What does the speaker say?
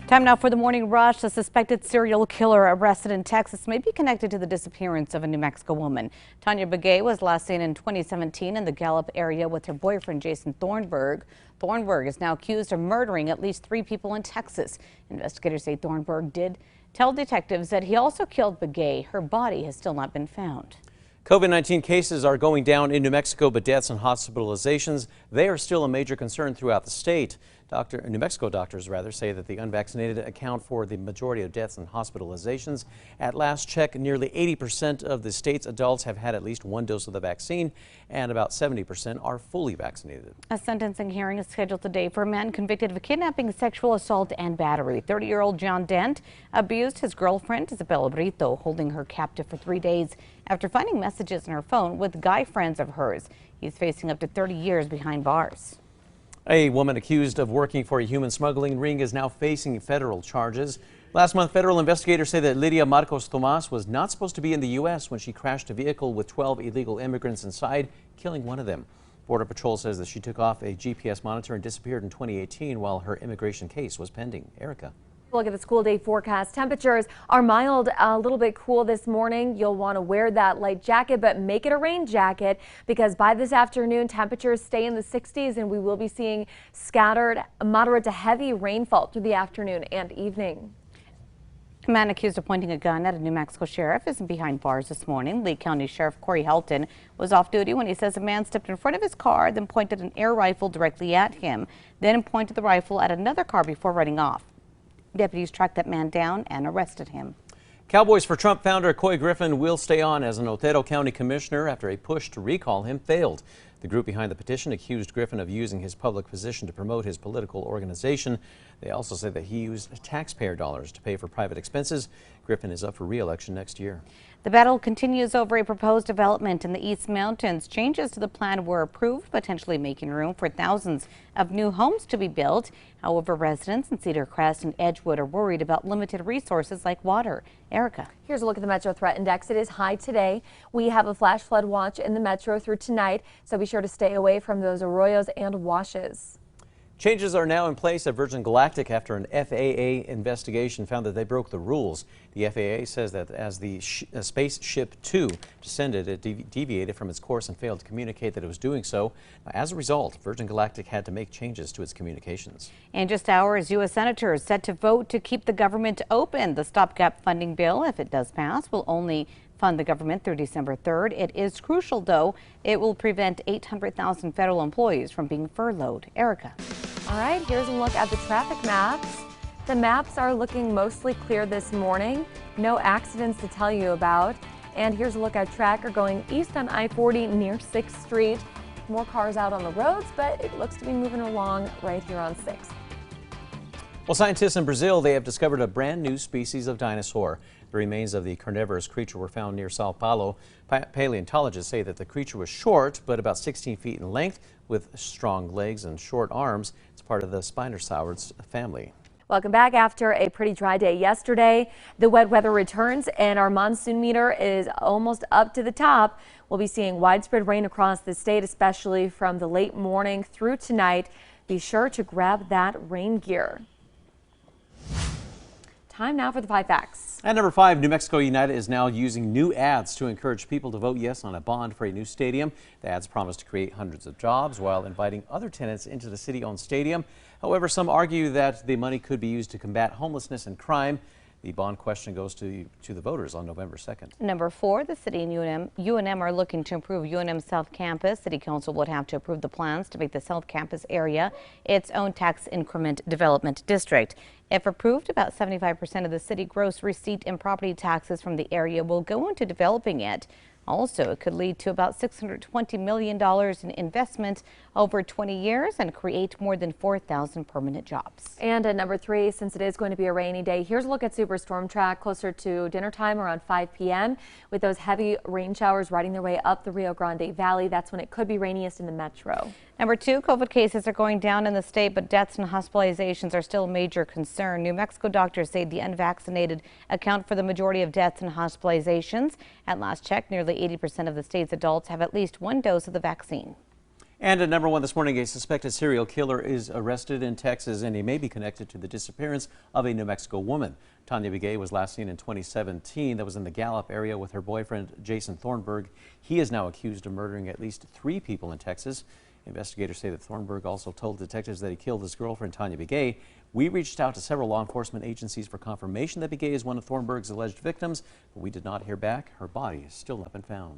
Time now for the morning rush. A suspected serial killer arrested in Texas may be connected to the disappearance of a New Mexico woman. Tanya Begay was last seen in 2017 in the Gallup area with her boyfriend Jason Thornburg. Thornburg is now accused of murdering at least 3 people in Texas. Investigators say Thornburg did tell detectives that he also killed Begay. Her body has still not been found. COVID-19 cases are going down in New Mexico, but deaths and hospitalizations, they are still a major concern throughout the state. New Mexico doctors say that the unvaccinated account for the majority of deaths and hospitalizations. At last check, nearly 80% of the state's adults have had at least 1 dose of the vaccine, and about 70% are fully vaccinated. A sentencing hearing is scheduled today for a man convicted of kidnapping, sexual assault, and battery. 30-year-old John Dent abused his girlfriend, Isabella Brito, holding her captive for 3 days after finding messages in her phone with guy friends of hers. He's facing up to 30 years behind bars. A woman accused of working for a human smuggling ring is now facing federal charges. Last month, federal investigators say that Lydia Marcos Tomas was not supposed to be in the U.S. when she crashed a vehicle with 12 illegal immigrants inside, killing one of them. Border Patrol says that she took off a GPS monitor and disappeared in 2018 while her immigration case was pending. Erica. Look at the school day forecast. Temperatures are mild, a little bit cool this morning. You'll want to wear that light jacket, but make it a rain jacket because by this afternoon, temperatures stay in the 60s and we will be seeing scattered moderate to heavy rainfall through the afternoon and evening. A man accused of pointing a gun at a New Mexico sheriff is behind bars this morning. Lee County Sheriff Corey Helton was off duty when he says a man stepped in front of his car, then pointed an air rifle directly at him, then pointed the rifle at another car before running off. Deputies tracked that man down and arrested him. Cowboys for Trump founder Coy Griffin will stay on as an Otero County commissioner after a push to recall him failed. The group behind the petition accused Griffin of using his public position to promote his political organization. They also say that he used taxpayer dollars to pay for private expenses. Griffin is up for re-election next year. The battle continues over a proposed development in the East Mountains. Changes to the plan were approved, potentially making room for thousands of new homes to be built. However, residents in Cedar Crest and Edgewood are worried about limited resources like water. Erica. Here's a look at the Metro Threat Index. It is high today. We have a flash flood watch in the Metro through tonight, so be sure to stay away from those arroyos and washes. Changes are now in place at Virgin Galactic after an FAA investigation found that they broke the rules. The FAA says that as the Spaceship Two descended, it deviated from its course and failed to communicate that it was doing so. As a result, Virgin Galactic had to make changes to its communications. In just hours, U.S. senators set to vote to keep the government open. The stopgap funding bill, if it does pass, will only fund the government through December 3rd. It is crucial, though. It will prevent 800,000 federal employees from being furloughed. Erica. All right, here's a look at the traffic maps. The maps are looking mostly clear this morning. No accidents to tell you about. And here's a look at tracker going east on I-40 near 6th Street. More cars out on the roads, but it looks to be moving along right here on 6th. Well, scientists in Brazil, they have discovered a brand new species of dinosaur. The remains of the carnivorous creature were found near Sao Paulo. Paleontologists say that the creature was short, but about 16 feet in length, with strong legs and short arms. It's part of the Spinosaurus family. Welcome back. After a pretty dry day yesterday, the wet weather returns and our monsoon meter is almost up to the top. We'll be seeing widespread rain across the state, especially from the late morning through tonight. Be sure to grab that rain gear. Time now for the 5 facts. At number 5, New Mexico United is now using new ads to encourage people to vote yes on a bond for a new stadium. The ads promise to create hundreds of jobs while inviting other tenants into the city-owned stadium. However, some argue that the money could be used to combat homelessness and crime. The bond question goes to the voters on November 2nd. Number 4, the city and UNM are looking to improve UNM South Campus. City Council would have to approve the plans to make the South Campus area its own tax increment development district. If approved, about 75% of the city gross receipt and property taxes from the area will go into developing it. Also, it could lead to about $620 million in investment over 20 years and create more than 4,000 permanent jobs. And at number 3, since it is going to be a rainy day, here's a look at superstorm track closer to dinner time around 5 p.m. with those heavy rain showers riding their way up the Rio Grande Valley. That's when it could be rainiest in the metro. Number 2, COVID cases are going down in the state, but deaths and hospitalizations are still a major concern. New Mexico doctors say the unvaccinated account for the majority of deaths and hospitalizations. At last check, nearly 80% of the state's adults have at least 1 dose of the vaccine. And at #1 this morning, a suspected serial killer is arrested in Texas, and he may be connected to the disappearance of a New Mexico woman. Tanya Begay was last seen in 2017. That was in the Gallup area with her boyfriend, Jason Thornburg. He is now accused of murdering at least 3 people in Texas. Investigators say that Thornburg also told detectives that he killed his girlfriend, Tanya Begay. We reached out to several law enforcement agencies for confirmation that Begay is one of Thornburg's alleged victims, but we did not hear back. Her body has still not been found.